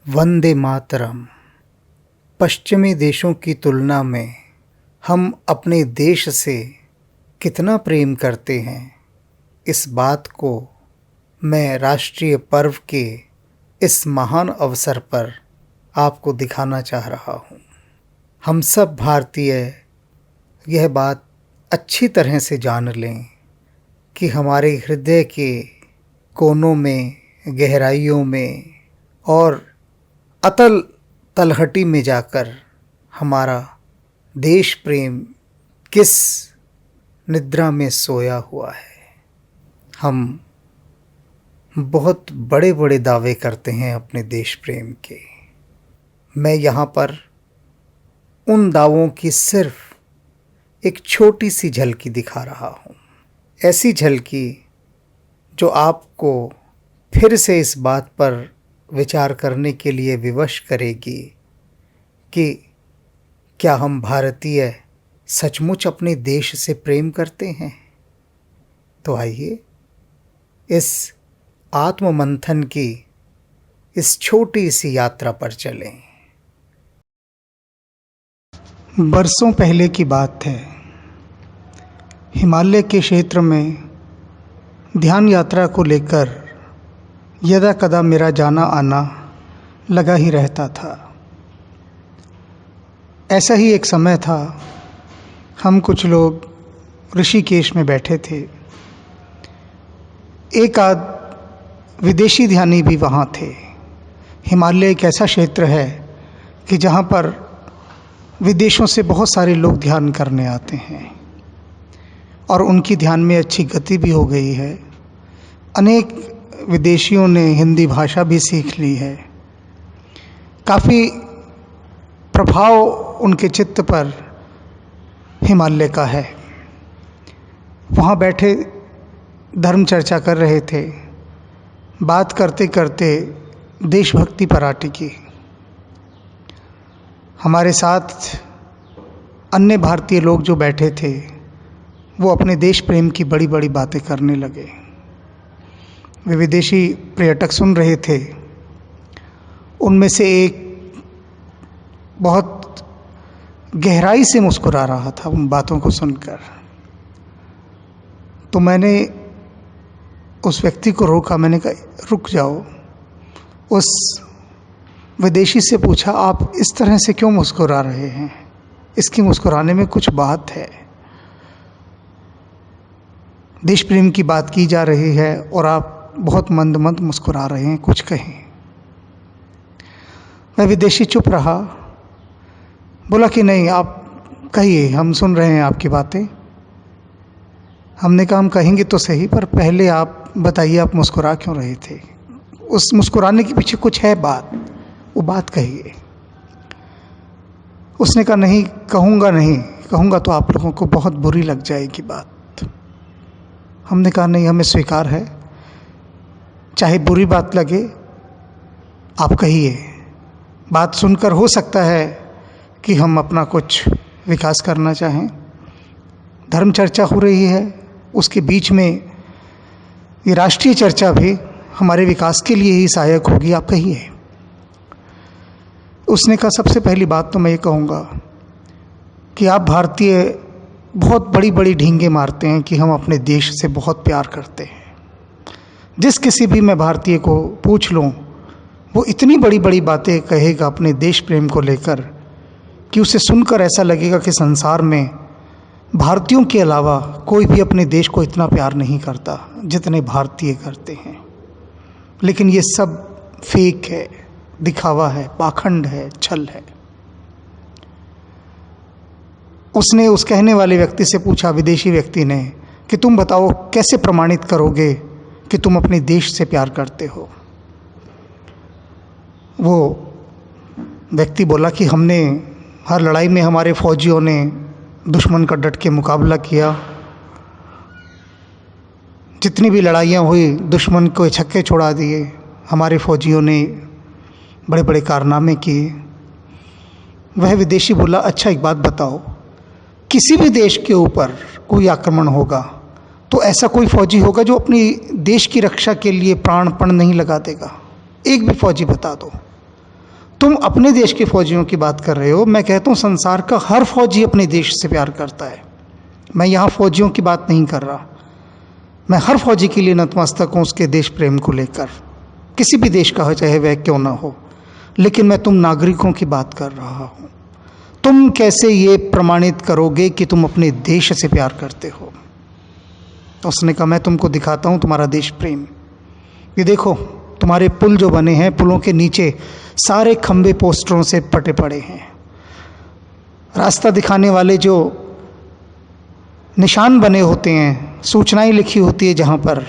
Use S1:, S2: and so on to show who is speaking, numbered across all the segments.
S1: वंदे मातरम। पश्चिमी देशों की तुलना में हम अपने देश से कितना प्रेम करते हैं, इस बात को मैं राष्ट्रीय पर्व के इस महान अवसर पर आपको दिखाना चाह रहा हूँ। हम सब भारतीय यह बात अच्छी तरह से जान लें कि हमारे हृदय के कोनों में, गहराइयों में और अतल तलहटी में जाकर हमारा देश प्रेम किस निद्रा में सोया हुआ है। हम बहुत बड़े बड़े दावे करते हैं अपने देश प्रेम के। मैं यहाँ पर उन दावों की सिर्फ एक छोटी सी झलकी दिखा रहा हूँ, ऐसी झलकी जो आपको फिर से इस बात पर विचार करने के लिए विवश करेगी कि क्या हम भारतीय सचमुच अपने देश से प्रेम करते हैं। तो आइए इस आत्ममंथन की इस छोटी सी यात्रा पर चलें। बरसों पहले की बात है। हिमालय के क्षेत्र में ध्यान यात्रा को लेकर यदा कदा मेरा जाना आना लगा ही रहता था। ऐसा ही एक समय था, हम कुछ लोग ऋषिकेश में बैठे थे। एक आध विदेशी ध्यानी भी वहाँ थे। हिमालय एक ऐसा क्षेत्र है कि जहाँ पर विदेशों से बहुत सारे लोग ध्यान करने आते हैं और उनकी ध्यान में अच्छी गति भी हो गई है। अनेक विदेशियों ने हिंदी भाषा भी सीख ली है। काफ़ी प्रभाव उनके चित्त पर हिमालय का है। वहाँ बैठे धर्म चर्चा कर रहे थे। बात करते करते देशभक्ति पर आ टिकी। हमारे साथ अन्य भारतीय लोग जो बैठे थे वो अपने देश प्रेम की बड़ी बड़ी बातें करने लगे। वे विदेशी पर्यटक सुन रहे थे। उनमें से एक बहुत गहराई से मुस्कुरा रहा था उन बातों को सुनकर। तो मैंने उस व्यक्ति को रोका। मैंने कहा, रुक जाओ। उस विदेशी से पूछा, आप इस तरह से क्यों मुस्कुरा रहे हैं? इसकी मुस्कुराने में कुछ बात है। देश प्रेम की बात की जा रही है और आप बहुत मंद मंद मुस्कुरा रहे हैं, कुछ कहें। मैं विदेशी चुप रहा। बोला कि नहीं, आप कहिए, हम सुन रहे हैं आपकी बातें। हमने कहा, हम कहेंगे तो सही, पर पहले आप बताइए, आप मुस्कुरा क्यों रहे थे? उस मुस्कुराने के पीछे कुछ है बात, वो बात कहिए। उसने कहा, नहीं कहूँगा, नहीं कहूँगा तो आप लोगों को बहुत बुरी लग जाएगी बात। हमने कहा, नहीं, हमें स्वीकार है, चाहे बुरी बात लगे, आप कहिए। बात सुनकर हो सकता है कि हम अपना कुछ विकास करना चाहें। धर्म चर्चा हो रही है, उसके बीच में ये राष्ट्रीय चर्चा भी हमारे विकास के लिए ही सहायक होगी, आप कहिए। उसने कहा, सबसे पहली बात तो मैं ये कहूँगा कि आप भारतीय बहुत बड़ी बड़ी ढींगे मारते हैं कि हम अपने देश से बहुत प्यार करते हैं। जिस किसी भी मैं भारतीय को पूछ लूँ, वो इतनी बड़ी बड़ी बातें कहेगा अपने देश प्रेम को लेकर कि उसे सुनकर ऐसा लगेगा कि संसार में भारतीयों के अलावा कोई भी अपने देश को इतना प्यार नहीं करता जितने भारतीय करते हैं। लेकिन ये सब फेक है, दिखावा है, पाखंड है, छल है। उसने उस कहने वाले व्यक्ति से पूछा, विदेशी व्यक्ति ने, कि तुम बताओ कैसे प्रमाणित करोगे कि तुम अपने देश से प्यार करते हो? वो व्यक्ति बोला कि हमने हर लड़ाई में हमारे फौजियों ने दुश्मन का डट के मुकाबला किया। जितनी भी लड़ाइयाँ हुई, दुश्मन को छक्के छोड़ा दिए। हमारे फौजियों ने बड़े बड़े कारनामे किए। वह विदेशी बोला, अच्छा एक बात बताओ, किसी भी देश के ऊपर कोई आक्रमण होगा तो ऐसा कोई फौजी होगा जो अपनी देश की रक्षा के लिए प्राणपण नहीं लगा देगा? एक भी फौजी बता दो। तुम अपने देश के फौजियों की बात कर रहे हो, मैं कहता हूँ संसार का हर फौजी अपने देश से प्यार करता है। मैं यहाँ फौजियों की बात नहीं कर रहा, मैं हर फौजी के लिए नतमस्तक हूँ उसके देश प्रेम को लेकर, किसी भी देश का हो चाहे वह क्यों ना हो। लेकिन मैं तुम नागरिकों की बात कर रहा हूँ। तुम कैसे ये प्रमाणित करोगे कि तुम अपने देश से प्यार करते हो? तो उसने कहा मैं तुमको दिखाता हूँ तुम्हारा देश प्रेम। ये देखो तुम्हारे पुल जो बने हैं, पुलों के नीचे सारे खंबे पोस्टरों से पटे पड़े हैं। रास्ता दिखाने वाले जो निशान बने होते हैं, सूचनाएं लिखी होती है जहाँ पर,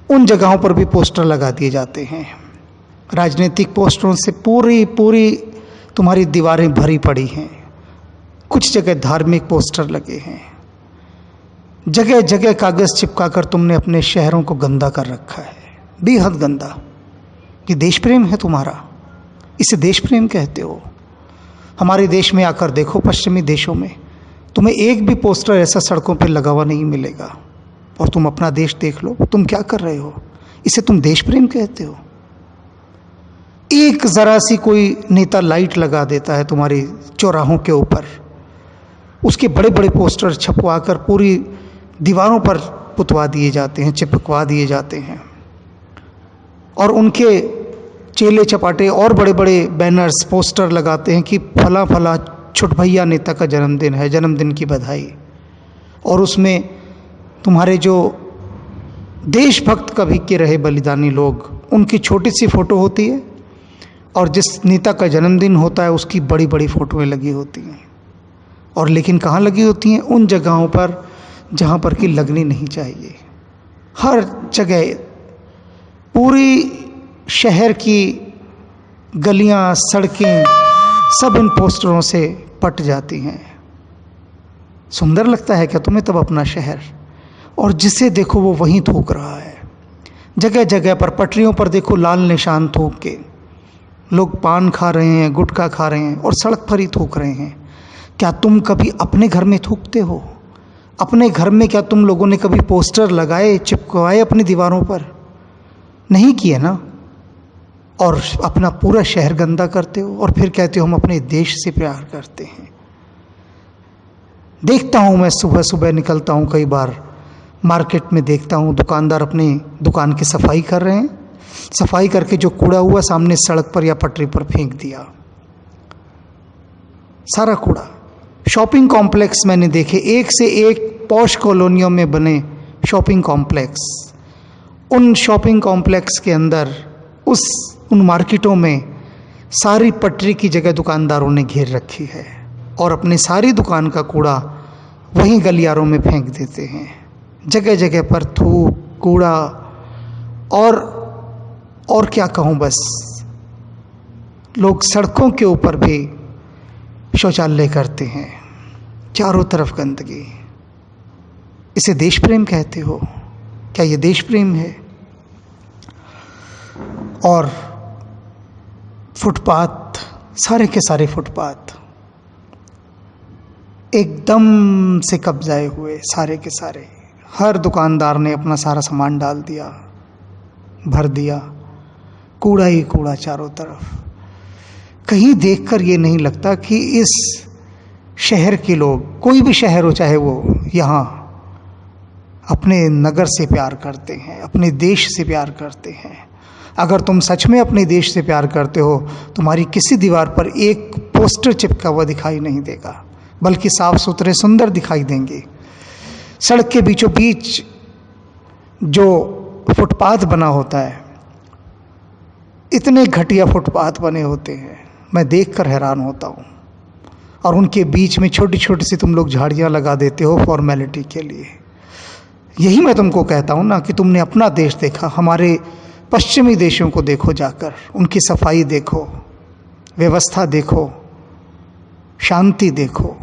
S1: उन जगहों पर भी पोस्टर लगा दिए जाते हैं। राजनीतिक पोस्टरों से पूरी तुम्हारी दीवारें भरी पड़ी हैं। कुछ जगह धार्मिक पोस्टर लगे हैं। जगह जगह कागज़ चिपकाकर तुमने अपने शहरों को गंदा कर रखा है, बेहद गंदा। ये देश प्रेम है तुम्हारा? इसे देश प्रेम कहते हो? हमारे देश में आकर देखो, पश्चिमी देशों में तुम्हें एक भी पोस्टर ऐसा सड़कों पर लगा हुआ नहीं मिलेगा। और तुम अपना देश देख लो, तुम क्या कर रहे हो? इसे तुम देश प्रेम कहते हो? एक ज़रा सी कोई नेता लाइट लगा देता है तुम्हारी चौराहों के ऊपर, उसके बड़े बड़े पोस्टर छपवा कर पूरी दीवारों पर पुतवा दिए जाते हैं, चिपकवा दिए जाते हैं। और उनके चेले चपाटे और बड़े बड़े बैनर्स पोस्टर लगाते हैं कि फला फला छुटभैया नेता का जन्मदिन है, जन्मदिन की बधाई। और उसमें तुम्हारे जो देशभक्त कभी के रहे बलिदानी लोग, उनकी छोटी सी फ़ोटो होती है, और जिस नेता का जन्मदिन होता है उसकी बड़ी बड़ी फ़ोटोएं लगी होती हैं। और लेकिन कहाँ लगी होती हैं? उन जगहों पर जहाँ पर कि लगनी नहीं चाहिए। हर जगह पूरी शहर की गलियाँ, सड़कें सब इन पोस्टरों से पट जाती हैं। सुंदर लगता है क्या तुम्हें तब अपना शहर? और जिसे देखो वो वहीं थूक रहा है। जगह जगह पर पटरियों पर देखो लाल निशान थूक के लोग पान खा रहे हैं, गुटखा खा रहे हैं और सड़क पर ही थूक रहे हैं। क्या तुम कभी अपने घर में थूकते हो? अपने घर में क्या तुम लोगों ने कभी पोस्टर लगाए, चिपकवाए अपनी दीवारों पर? नहीं किए ना। और अपना पूरा शहर गंदा करते हो और फिर कहते हो हम अपने देश से प्यार करते हैं। देखता हूँ मैं, सुबह सुबह निकलता हूँ, कई बार मार्केट में देखता हूँ दुकानदार अपनी दुकान की सफाई कर रहे हैं। सफाई करके जो कूड़ा हुआ सामने सड़क पर या पटरी पर फेंक दिया, सारा कूड़ा। शॉपिंग कॉम्प्लेक्स मैंने देखे, एक से एक पॉश कॉलोनियों में बने शॉपिंग कॉम्प्लेक्स। उन शॉपिंग कॉम्प्लेक्स के अंदर उन मार्केटों में सारी पटरी की जगह दुकानदारों ने घेर रखी है और अपनी सारी दुकान का कूड़ा वहीं गलियारों में फेंक देते हैं। जगह जगह पर थूक, कूड़ा और क्या कहूँ, बस लोग सड़कों के ऊपर भी शौचालय करते हैं, चारों तरफ गंदगी। इसे देश प्रेम कहते हो? क्या ये देश प्रेम है? और फुटपाथ, सारे के सारे फुटपाथ एकदम से कब्जाए हुए, सारे के सारे। हर दुकानदार ने अपना सारा सामान डाल दिया, भर दिया, कूड़ा ही कूड़ा चारों तरफ। कहीं देखकर ये नहीं लगता कि इस शहर के लोग, कोई भी शहर हो चाहे वो, यहाँ अपने नगर से प्यार करते हैं, अपने देश से प्यार करते हैं। अगर तुम सच में अपने देश से प्यार करते हो, तुम्हारी किसी दीवार पर एक पोस्टर चिपका हुआ दिखाई नहीं देगा, बल्कि साफ सुथरे सुंदर दिखाई देंगे। सड़क के बीचों बीच जो फुटपाथ बना होता है, इतने घटिया फुटपाथ बने होते हैं, मैं देखकर हैरान होता हूँ। और उनके बीच में छोटी छोटी सी तुम लोग झाड़ियाँ लगा देते हो फॉर्मेलिटी के लिए। यही मैं तुमको कहता हूँ ना कि तुमने अपना देश देखा। हमारे पश्चिमी देशों को देखो जाकर, उनकी सफाई देखो, व्यवस्था देखो, शांति देखो।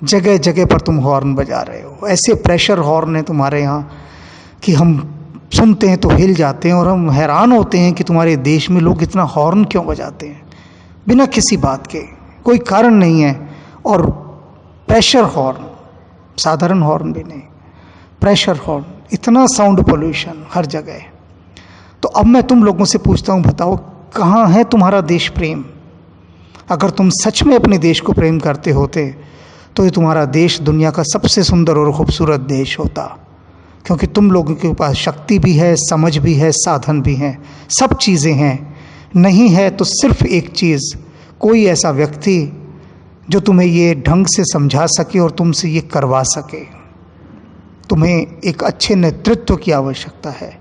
S1: जगह जगह पर तुम हॉर्न बजा रहे हो, ऐसे प्रेशर हॉर्न है तुम्हारे यहाँ कि हम सुनते हैं तो हिल जाते हैं और हम हैरान होते हैं कि तुम्हारे देश में लोग इतना हॉर्न क्यों बजाते हैं बिना किसी बात के, कोई कारण नहीं है। और प्रेशर हॉर्न, साधारण हॉर्न भी नहीं, प्रेशर हॉर्न, इतना साउंड पोल्यूशन हर जगह। तो अब मैं तुम लोगों से पूछता हूँ, बताओ कहाँ है तुम्हारा देश प्रेम? अगर तुम सच में अपने देश को प्रेम करते होते तो ये तुम्हारा देश दुनिया का सबसे सुंदर और खूबसूरत देश होता, क्योंकि तुम लोगों के पास शक्ति भी है, समझ भी है, साधन भी हैं, सब चीज़ें हैं। नहीं है तो सिर्फ एक चीज़, कोई ऐसा व्यक्ति जो तुम्हें ये ढंग से समझा सके और तुमसे ये करवा सके। तुम्हें एक अच्छे नेतृत्व की आवश्यकता है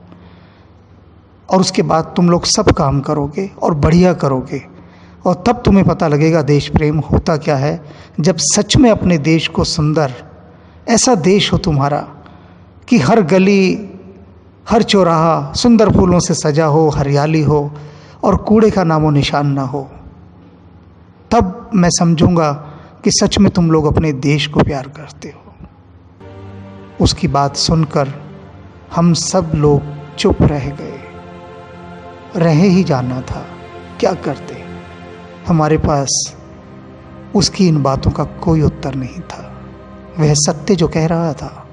S1: और उसके बाद तुम लोग सब काम करोगे और बढ़िया करोगे, और तब तुम्हें पता लगेगा देश प्रेम होता क्या है। जब सच में अपने देश को सुंदर, ऐसा देश हो तुम्हारा कि हर गली हर चौराहा सुंदर फूलों से सजा हो, हरियाली हो और कूड़े का नामो निशान ना हो, तब मैं समझूंगा कि सच में तुम लोग अपने देश को प्यार करते हो। उसकी बात सुनकर हम सब लोग चुप रह गए। रह ही जाना था, क्या करते। हमारे पास उसकी इन बातों का कोई उत्तर नहीं था। वह सत्य जो कह रहा था